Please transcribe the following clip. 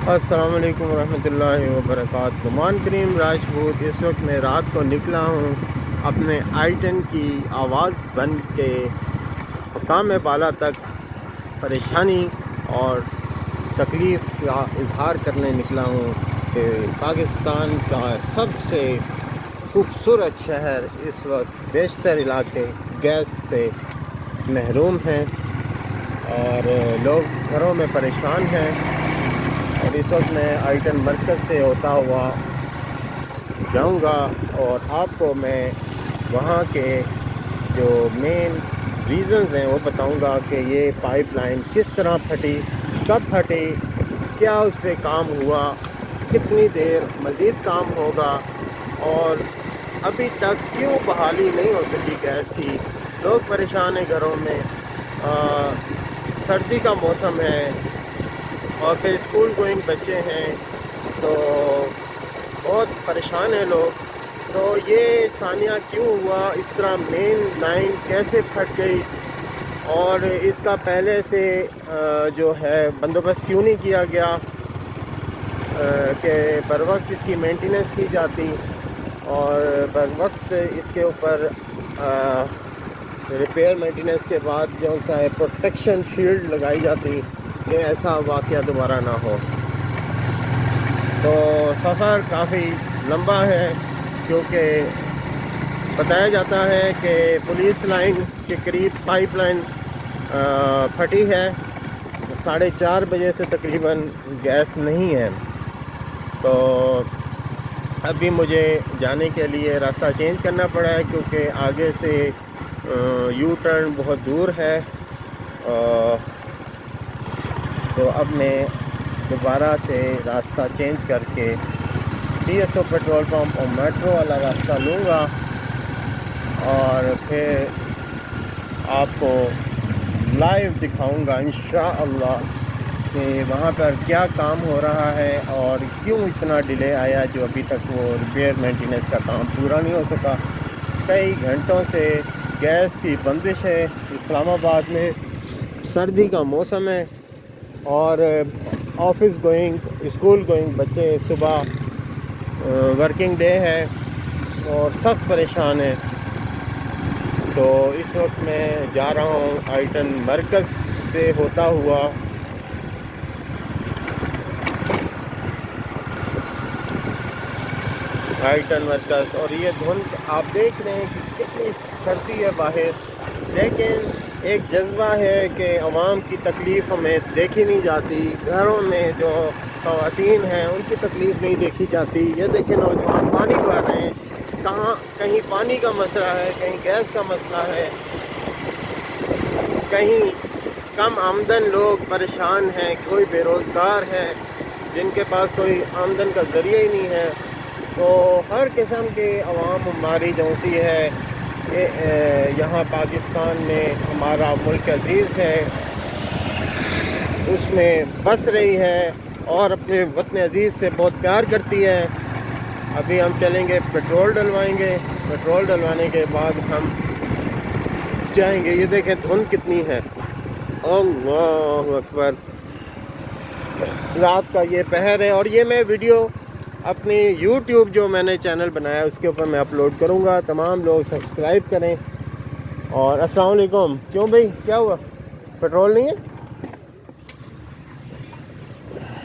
السلام علیکم ورحمۃ اللہ وبرکاتہ۔ گمان کریم راجپوت، اس وقت میں رات کو نکلا ہوں اپنے I-10 کی آواز بن کے مقام بالا تک پریشانی اور تکلیف کا اظہار کرنے نکلا ہوں کہ پاکستان کا سب سے خوبصورت شہر اس وقت بیشتر علاقے گیس سے محروم ہیں اور لوگ گھروں میں پریشان ہیں۔ اور اس وقت میں I-10 مرکز سے ہوتا ہوا جاؤں گا اور آپ کو میں وہاں کے جو مین ریزنز ہیں وہ بتاؤں گا کہ یہ پائپ لائن کس طرح پھٹی، کب پھٹی، کیا اس پہ کام ہوا، کتنی دیر مزید کام ہوگا اور ابھی تک کیوں بحالی نہیں ہو سکی گیس کی۔ لوگ پریشان ہیں گھروں میں، سردی کا موسم ہے اور پھر اسکول گوئنگ بچے ہیں تو بہت پریشان ہیں لوگ۔ تو یہ ثانیہ کیوں ہوا، اس طرح مین لائن کیسے پھٹ گئی اور اس کا پہلے سے جو ہے بندوبست کیوں نہیں کیا گیا کہ بر وقت اس کی مینٹیننس کی جاتی اور بر وقت اس کے اوپر ریپیئر مینٹیننس کے بعد جو سا ہے پروٹیکشن شیلڈ لگائی جاتی کہ ایسا واقعہ دوبارہ نہ ہو۔ تو سفر کافی لمبا ہے کیونکہ بتایا جاتا ہے کہ پولیس لائن کے قریب پائپ لائن پھٹی ہے، 4:30 بجے سے تقریباً گیس نہیں ہے۔ تو ابھی مجھے جانے کے لیے راستہ چینج کرنا پڑا ہے کیونکہ آگے سے یو ٹرن بہت دور ہے، تو اب میں دوبارہ سے راستہ چینج کر کے DSO پیٹرول پمپ اور میٹرو والا راستہ لوں گا اور پھر آپ کو لائیو دکھاؤں گا انشاءاللہ کہ وہاں پر کیا کام ہو رہا ہے اور کیوں اتنا ڈیلے آیا جو ابھی تک وہ ریپیئر مینٹیننس کا کام پورا نہیں ہو سکا۔ کئی گھنٹوں سے گیس کی بندش ہے اسلام آباد میں، سردی کا موسم ہے اور آفس گوئنگ، اسکول گوئنگ بچے صبح ورکنگ ڈے ہے اور سخت پریشان ہیں۔ تو اس وقت میں جا رہا ہوں I-10 مرکز سے ہوتا ہوا I-10 مرکز، اور یہ دھند آپ دیکھ رہے ہیں کہ کتنی سردی ہے باہر، لیکن ایک جذبہ ہے کہ عوام کی تکلیف ہمیں دیکھی نہیں جاتی، گھروں میں جو خواتین ہیں ان کی تکلیف نہیں دیکھی جاتی۔ یہ دیکھیں نوجوان پانی بھر رہے ہیں، کہیں پانی کا مسئلہ ہے، کہیں گیس کا مسئلہ ہے، کہیں کم آمدن لوگ پریشان ہیں، کوئی بے روزگار ہے جن کے پاس کوئی آمدن کا ذریعہ ہی نہیں ہے۔ تو ہر قسم کے عوام ہماری جو سی ہے یہاں پاکستان میں ہمارا ملک عزیز ہے اس میں بس رہی ہے اور اپنے وطن عزیز سے بہت پیار کرتی ہے۔ ابھی ہم چلیں گے، پیٹرول ڈلوائیں گے، پیٹرول ڈلوانے کے بعد ہم جائیں گے۔ یہ دیکھیں دھند کتنی ہے، اللہ اکبر، رات کا یہ پہر ہے۔ اور یہ میں ویڈیو اپنی YouTube جو میں نے چینل بنایا اس کے اوپر میں اپلوڈ کروں گا۔ تمام لوگ سبسکرائب کریں اور السلام علیکم۔ کیوں بھائی کیا ہوا، پیٹرول نہیں ہے؟